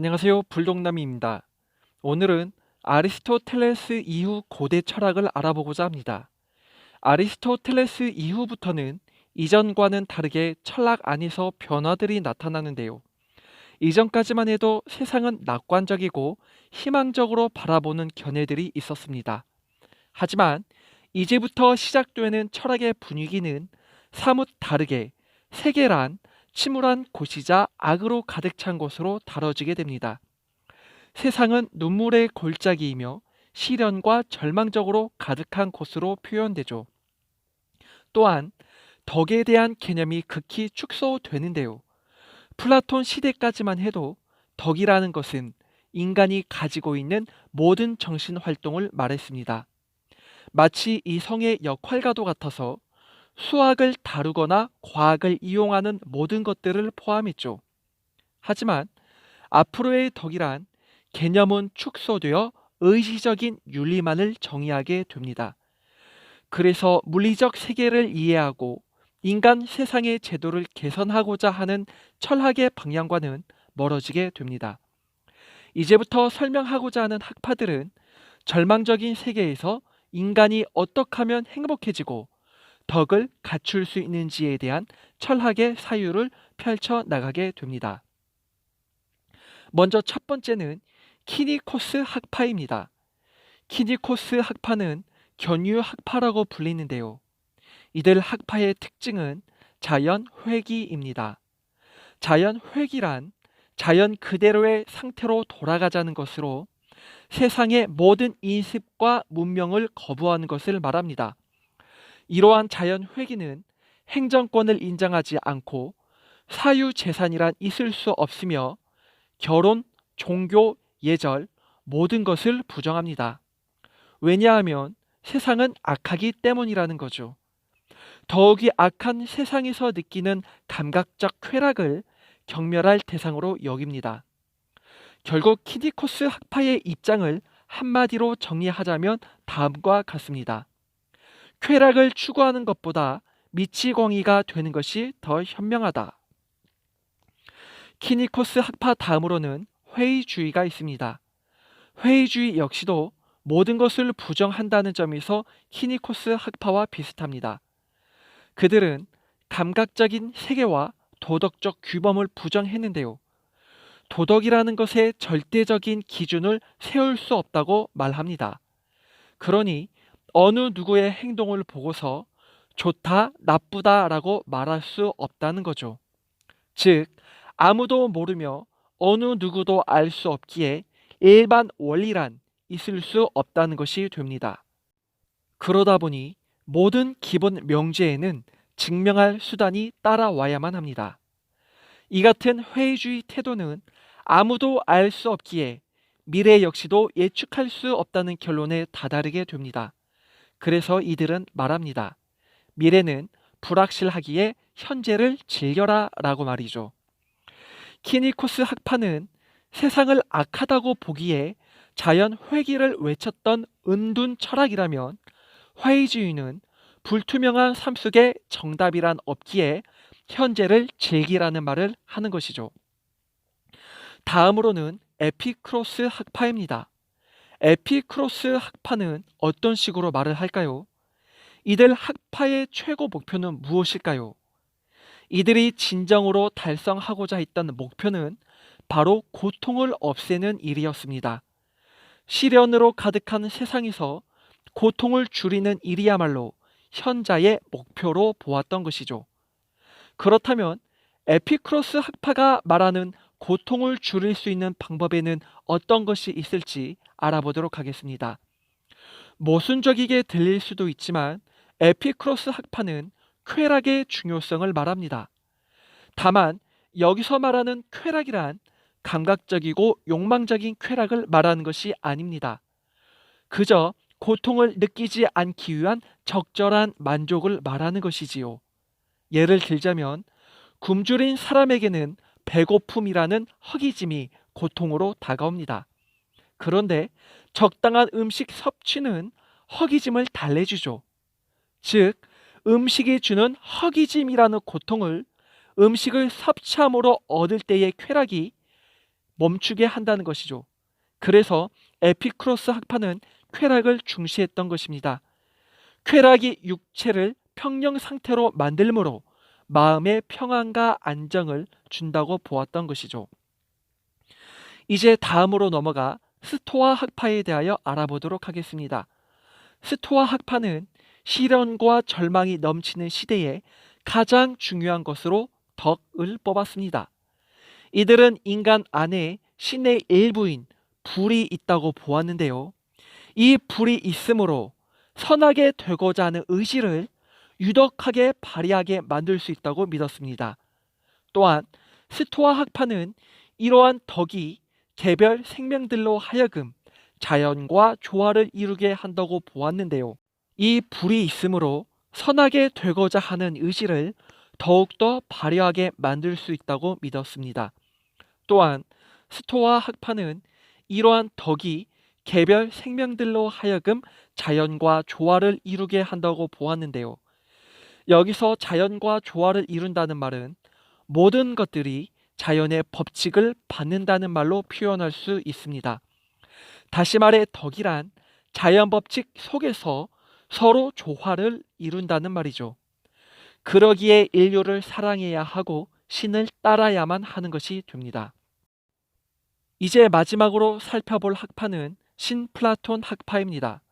안녕하세요. 불독남입니다. 오늘은 아리스토텔레스 이후 고대 철학을 알아보고자 합니다. 아리스토텔레스 이후부터는 이전과는 다르게 철학 안에서 변화들이 나타나는데요. 이전까지만 해도 세상은 낙관적이고 희망적으로 바라보는 견해들이 있었습니다. 하지만 이제부터 시작되는 철학의 분위기는 사뭇 다르게 세계란 침울한 곳이자 악으로 가득 찬 곳으로 다뤄지게 됩니다. 세상은 눈물의 골짜기이며 시련과 절망적으로 가득한 곳으로 표현되죠. 또한 덕에 대한 개념이 극히 축소되는데요. 플라톤 시대까지만 해도 덕이라는 것은 인간이 가지고 있는 모든 정신 활동을 말했습니다. 마치 이성의 역할과도 같아서 수학을 다루거나 과학을 이용하는 모든 것들을 포함했죠. 하지만 앞으로의 덕이란 개념은 축소되어 의지적인 윤리만을 정의하게 됩니다. 그래서 물리적 세계를 이해하고 인간 세상의 제도를 개선하고자 하는 철학의 방향과는 멀어지게 됩니다. 이제부터 설명하고자 하는 학파들은 절망적인 세계에서 인간이 어떻게 하면 행복해지고 덕을 갖출 수 있는지에 대한 철학의 사유를 펼쳐 나가게 됩니다. 먼저 첫 번째는 키니코스 학파입니다. 키니코스 학파는 견유 학파라고 불리는데요. 이들 학파의 특징은 자연 회귀입니다. 자연 회귀란 자연 그대로의 상태로 돌아가자는 것으로 세상의 모든 인습과 문명을 거부하는 것을 말합니다. 이러한 자연 회귀는 행정권을 인정하지 않고 사유재산이란 있을 수 없으며 결혼, 종교, 예절 모든 것을 부정합니다. 왜냐하면 세상은 악하기 때문이라는 거죠. 더욱이 악한 세상에서 느끼는 감각적 쾌락을 경멸할 대상으로 여깁니다. 결국 키니코스 학파의 입장을 한마디로 정리하자면 다음과 같습니다. 쾌락을 추구하는 것보다 미치광이가 되는 것이 더 현명하다. 키니코스 학파 다음으로는 회의주의가 있습니다. 회의주의 역시도 모든 것을 부정한다는 점에서 키니코스 학파와 비슷합니다. 그들은 감각적인 세계와 도덕적 규범을 부정했는데요. 도덕이라는 것에 절대적인 기준을 세울 수 없다고 말합니다. 그러니 어느 누구의 행동을 보고서 좋다, 나쁘다라고 말할 수 없다는 거죠. 즉, 아무도 모르며 어느 누구도 알 수 없기에 일반 원리란 있을 수 없다는 것이 됩니다. 그러다 보니 모든 기본 명제에는 증명할 수단이 따라와야만 합니다. 이 같은 회의주의 태도는 아무도 알 수 없기에 미래 역시도 예측할 수 없다는 결론에 다다르게 됩니다. 그래서 이들은 말합니다. 미래는 불확실하기에 현재를 즐겨라 라고 말이죠. 키니코스 학파는 세상을 악하다고 보기에 자연 회귀를 외쳤던 은둔 철학이라면 회의주의는 불투명한 삶 속에 정답이란 없기에 현재를 즐기라는 말을 하는 것이죠. 다음으로는 에피크로스 학파입니다. 에피크로스 학파는 어떤 식으로 말을 할까요? 이들 학파의 최고 목표는 무엇일까요? 이들이 진정으로 달성하고자 했던 목표는 바로 고통을 없애는 일이었습니다. 시련으로 가득한 세상에서 고통을 줄이는 일이야말로 현자의 목표로 보았던 것이죠. 그렇다면 에피크로스 학파가 말하는 고통을 줄일 수 있는 방법에는 어떤 것이 있을지 알아보도록 하겠습니다. 모순적이게 들릴 수도 있지만 에피크로스 학파는 쾌락의 중요성을 말합니다. 다만 여기서 말하는 쾌락이란 감각적이고 욕망적인 쾌락을 말하는 것이 아닙니다. 그저 고통을 느끼지 않기 위한 적절한 만족을 말하는 것이지요. 예를 들자면 굶주린 사람에게는 배고픔이라는 허기짐이 고통으로 다가옵니다. 그런데 적당한 음식 섭취는 허기짐을 달래주죠. 즉, 음식이 주는 허기짐이라는 고통을 음식을 섭취함으로 얻을 때의 쾌락이 멈추게 한다는 것이죠. 그래서 에피쿠로스 학파는 쾌락을 중시했던 것입니다. 쾌락이 육체를 평령 상태로 만들므로 마음의 평안과 안정을 준다고 보았던 것이죠. 이제 다음으로 넘어가 스토아 학파에 대하여 알아보도록 하겠습니다. 스토아 학파는 시련과 절망이 넘치는 시대에 가장 중요한 것으로 덕을 뽑았습니다. 이들은 인간 안에 신의 일부인 불이 있다고 보았는데요. 이 불이 있으므로 선하게 되고자 하는 의지를 유덕하게 발휘하게 만들 수 있다고 믿었습니다. 또한 스토아 학파는 이러한 덕이 개별 생명들로 하여금 자연과 조화를 이루게 한다고 보았는데요. 이 불이 있으므로 선하게 되고자 하는 의지를 더욱더 발휘하게 만들 수 있다고 믿었습니다. 또한 스토아 학파는 이러한 덕이 개별 생명들로 하여금 자연과 조화를 이루게 한다고 보았는데요. 여기서 자연과 조화를 이룬다는 말은 모든 것들이 자연의 법칙을 받는다는 말로 표현할 수 있습니다. 다시 말해 덕이란 자연 법칙 속에서 서로 조화를 이룬다는 말이죠. 그러기에 인류를 사랑해야 하고 신을 따라야만 하는 것이 됩니다. 이제 마지막으로 살펴볼 학파는 신플라톤 학파입니다.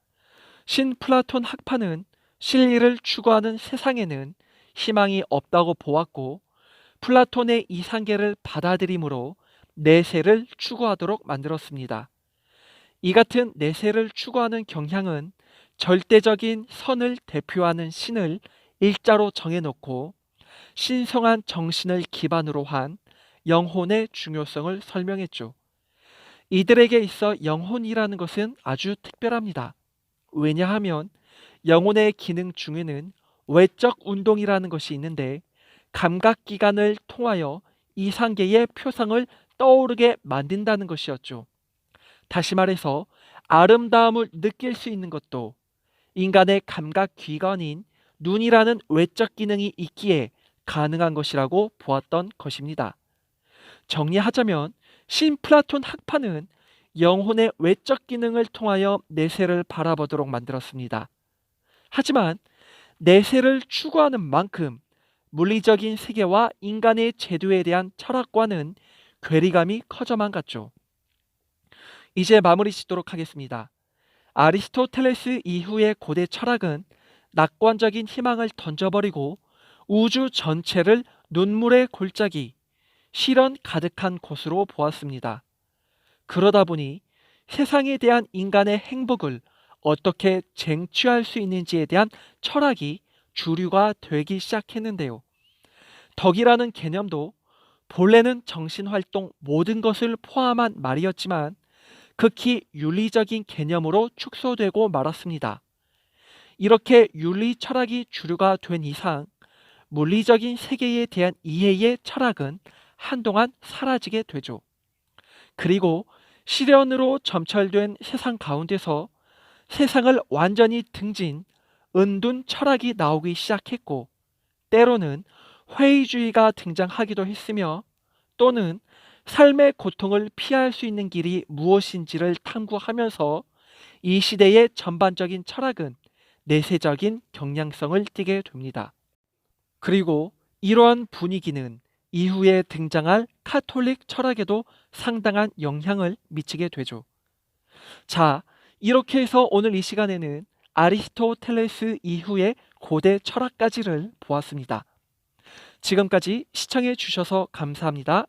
신플라톤 학파는 진리를 추구하는 세상에는 희망이 없다고 보았고 플라톤의 이상계를 받아들임으로 내세를 추구하도록 만들었습니다. 이 같은 내세를 추구하는 경향은 절대적인 선을 대표하는 신을 일자로 정해놓고 신성한 정신을 기반으로 한 영혼의 중요성을 설명했죠. 이들에게 있어 영혼이라는 것은 아주 특별합니다. 왜냐하면 영혼의 기능 중에는 외적 운동이라는 것이 있는데 감각기관을 통하여 이상계의 표상을 떠오르게 만든다는 것이었죠. 다시 말해서 아름다움을 느낄 수 있는 것도 인간의 감각기관인 눈이라는 외적 기능이 있기에 가능한 것이라고 보았던 것입니다. 정리하자면 신플라톤 학파는 영혼의 외적 기능을 통하여 내세를 바라보도록 만들었습니다. 하지만 내세를 추구하는 만큼 물리적인 세계와 인간의 제도에 대한 철학과는 괴리감이 커져만 갔죠. 이제 마무리 짓도록 하겠습니다. 아리스토텔레스 이후의 고대 철학은 낙관적인 희망을 던져버리고 우주 전체를 눈물의 골짜기, 시련 가득한 곳으로 보았습니다. 그러다 보니 세상에 대한 인간의 행복을 어떻게 쟁취할 수 있는지에 대한 철학이 주류가 되기 시작했는데요. 덕이라는 개념도 본래는 정신활동 모든 것을 포함한 말이었지만 극히 윤리적인 개념으로 축소되고 말았습니다. 이렇게 윤리 철학이 주류가 된 이상 물리적인 세계에 대한 이해의 철학은 한동안 사라지게 되죠. 그리고 시련으로 점철된 세상 가운데서 세상을 완전히 등진 은둔 철학이 나오기 시작했고 때로는 회의주의가 등장하기도 했으며 또는 삶의 고통을 피할 수 있는 길이 무엇인지를 탐구하면서 이 시대의 전반적인 철학은 내세적인 경향성을 띠게 됩니다. 그리고 이러한 분위기는 이후에 등장할 카톨릭 철학에도 상당한 영향을 미치게 되죠. 자, 이렇게 해서 오늘 이 시간에는 아리스토텔레스 이후의 고대 철학까지를 보았습니다. 지금까지 시청해 주셔서 감사합니다.